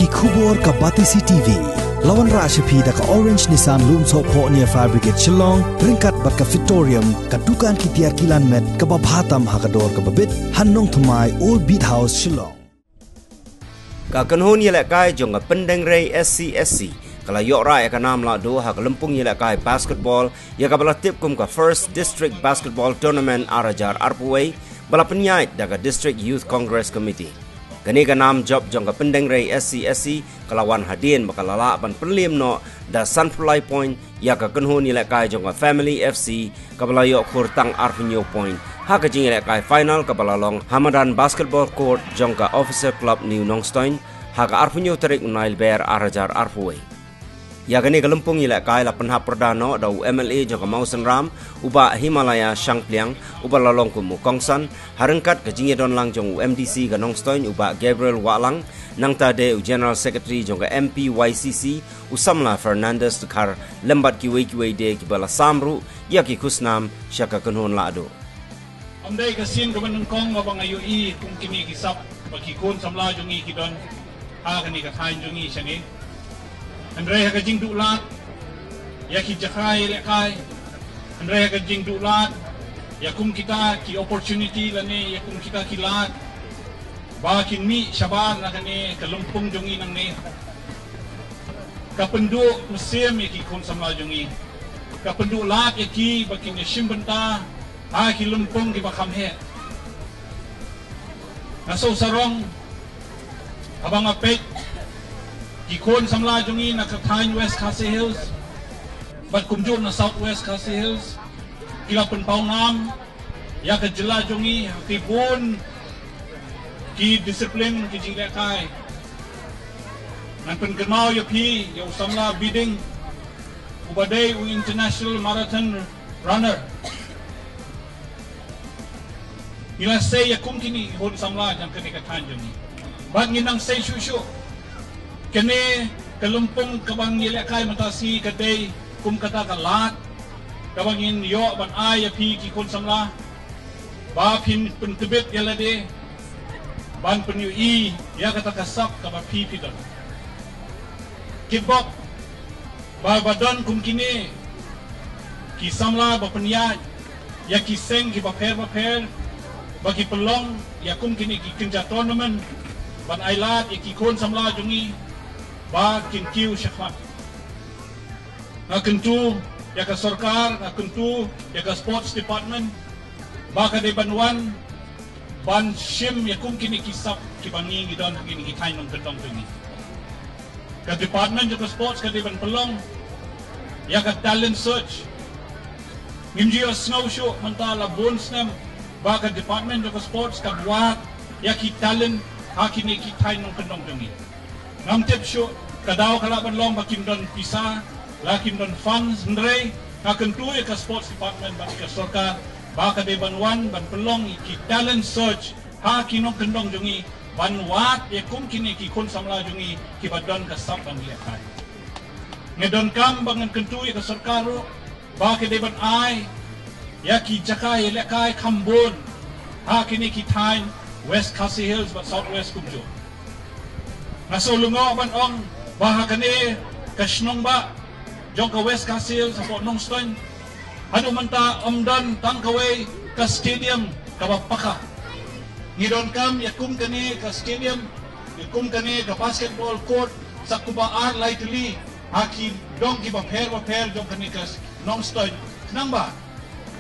Kubur ka Batisi TV. Lawan Rashapi da ka Orange Nissan Lumso po near Fabricate Shillong, ringkat bat ka Victorium, kadukan kitiar kilan met ka babhatam hakador ka babit, Hanong Tumay Old Beat House Shillong. Ka kanhun yelak kai jong ka Pendeng Ray SCSC. Kala yok rai ka nam la do ha ka lempung yelak kai basketball, ya ka bala tip kum ka First District Basketball Tournament Arajar Arpuway, bala penyait da ka District Youth Congress Committee. Kani ka nam job jong ka Pendeng Ray SCSC kalawan hadin bakalala ban penlim no da Sunfly Point ya ka kanhun yelak kai jong ka Family FC ka bala yok kurtang Arvinyo Point. Ha ka jing yelak kai final ka bala long Hamadan Basketball Court jong ka Officer Club New Nongstoin ha ka Arvinyo Tarik Nail Bear Arajar Arpuway. Ya kani kalempung yelak kai la penhap perdana da MLA jong ka Mausen Ram uba Himalaya Shangpliang uba lalong ku Mukongsan harengkat ka jing don lang jong MDC ka Nongstoin uba Gabriel Walang nang tade General Secretary jong ka MPYCC usamla Fernandez tukar lembat kiwe de ki bala samru ya ki kusnam syaka kanhon la ado. Amday kasin ka manungkong mabang ayui kung kini kisap pagkikon samla jong i kidon ha kani ka thain jong i syani. Andrea ka jing dulat ya ki jakai lekai Andrea ka jing dulat ya kum kita ki opportunity lani ya kum kita kilat bakin mi syaban na kani kalumpung jongi nang ni kapendu musim ya ki kon samla jongi kapendu lat ya ki bakin ya shimbenta ha ki lumpung ki bakam he naso sarong abang apek Ikon samla jongi na Katain West Khasi Hills, bat kumjur na South West Khasi Hills, kila penpau nam, ya ke jela jongi hakibun ki disiplin ki jinglekai, nan pengenau ya pi ya usamla bidding, ubadai u international marathon runner. Ila say ya kum kini hon samla jang ketika Katain jongi, bat nginang say shushu. Kene kalumpong kabang yelakay matasi kaday kum kata kalat kabangin yo ban ay api ki kon samla ba pin pentebet yalade ban penyu I ya kata kasap kaba pi pidon kibok ba badan kum kini ki samla ba penyaj ya ki seng ki ba per bagi pelong ya kum kini ki kenja tournament ban ailat ya ki kon samla jungi ba kinkiu syafat na kentu ya ka sarkar na kentu ya ka sports department ba ka de banwan ban shim ya kum kini kisap kibangi gidon kini kitain ng kendong tungi ka department ya ka sports ka de ban pelong ya ka talent search ngimjio snowshoe mantala bonsnem ba ka department ya ka sports ka buat ya ki talent hakini kitain ng kendong tungi ngam tip show kadaw kalaban long bakim don pisa lakim don funds ndre akan tu ka sports department ba ka sorka ba ka de banwan ban pelong ki talent search ha kinong kendong jungi banwat e kum kini ki kun samla jungi ki badon ka sap ang liakay ngedon kam bangan kentu ka sorkaro ba ka de ban ai ya ki jakai lekay kambon ha kini ki tain West Khasi Hills but Southwest Kumjo. Nasulungo man ong baha kani kasnong ba jong ka West Khasi Hills sa Nongstoin. Ano man ta omdan tangkaway ka stadium kabapaka. Ngidon kam yakum kani ka stadium, yakum kani ka basketball court sa Kubaar lightly haki dong ki baper jong kani ka Nongstoin. Nang ba?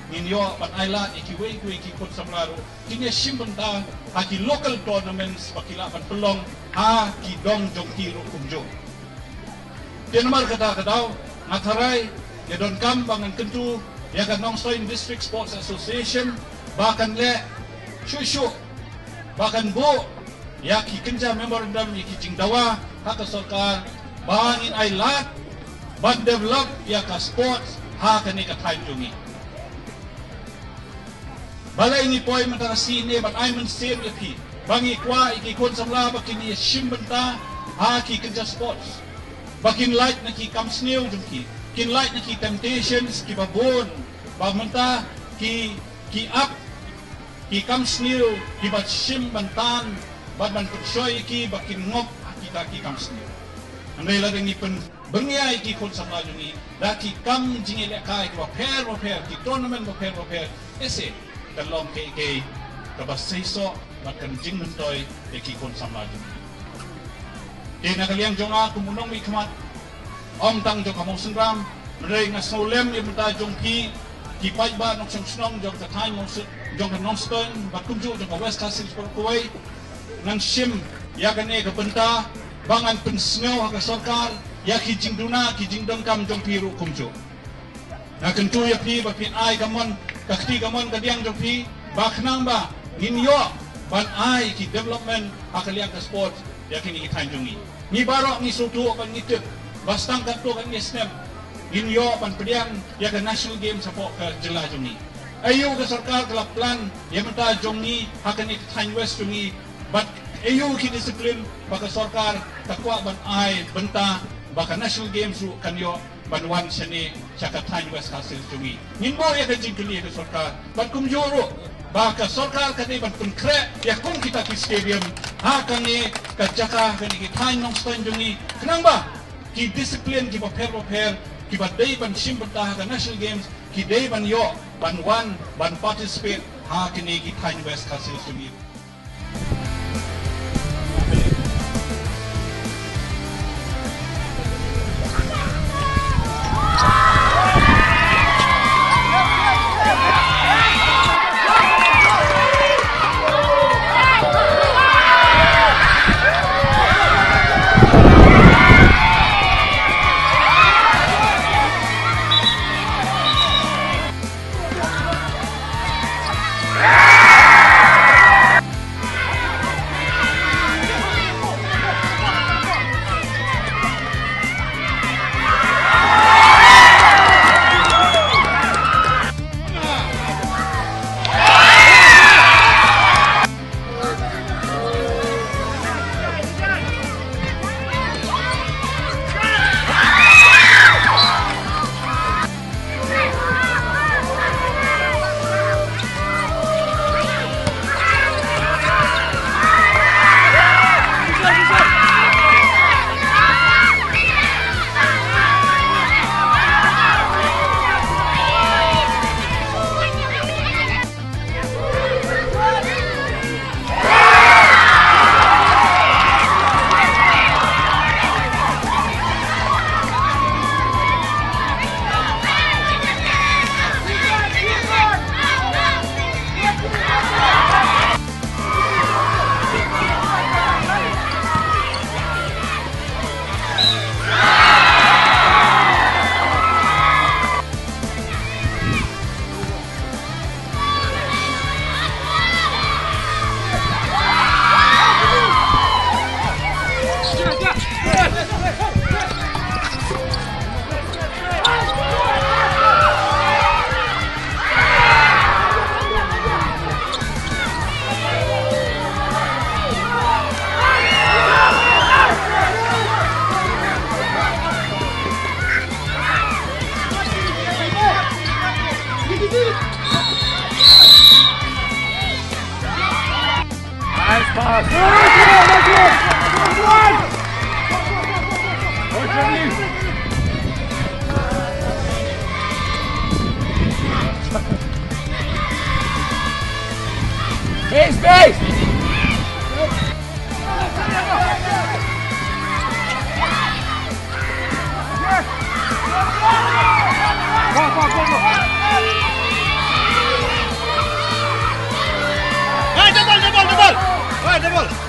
Ninyo pan ailat ikiway ikikot sa mlaro kini simbenta haki local tournaments pakilapan pelong ha ki dong jong tiro kumjo denmar kata kadaw ngataray ya don kam bangan kentu ya kan Nongstoin District Sports Association bahkan le shushu bahkan bo ya ki kenja memorandum iki jingdawa haka sarkar bangin ailat ban develop ya ka sports ha kani ka time jungi balay ni poy matara sine bat ay man save ya pi bangi kwa ikikon samla bakini shimbenta ha ki kenja sports bakin light na ki kam snail jumki kin light na ki temptations ki babon ba menta ki up ki kam snail ki bat shimbentan bat man putsoy ki bakin ngop ki kita ki kam sendiri. Andai ladang ni pen bengiai ki kon samla jungi, dah ki kam jingi lekai ki waper ki tournament waper ese kalom ke kabas seiso makan jing mentoi ki kon samla jungi. Di nakaliang jonga kumunong mi kemat om tang jong kamong sengram mereka ngasolem yang minta jong ki pai ba nok senong jong tatai mosut jong nonston bakumju jong West Castle Kuwait nang sim ya kene ke benta bangan pensngau hak sarkar ya ki jingduna ki jingdong kam jong piru kumju na kentu ya pi ba pin ai gamon kakti gamon kadiang jong pi baknang ba ginyo ban ai ki development akaliang ke sport ya kini ki tanjungi ni barok ni sutu ban ngitek bastang kanto kan ni snap ginyo pan pediang ya ke national game support ke jelah jungi ayu ke sarkar ke plan ya minta jongi hakan ni Time West jungi but ayu ki disiplin baka sarkar takwa ban ai benta baka national games ru kan yo ban wan seni chaka Time West hasil jungi nimbo ya ke jingkli ke sarkar but kumjoro baka sarkar kan ni ban pun kre ya kum kita ki stadium hakan ni ke jaka kan ni Time nong stand jungi kenapa ki disiplin ki paper ki badai ban sim bertah ke national games ki day ban yo ban one ban participate ha kini ki Time West hasil jungi. Hey, space! Double!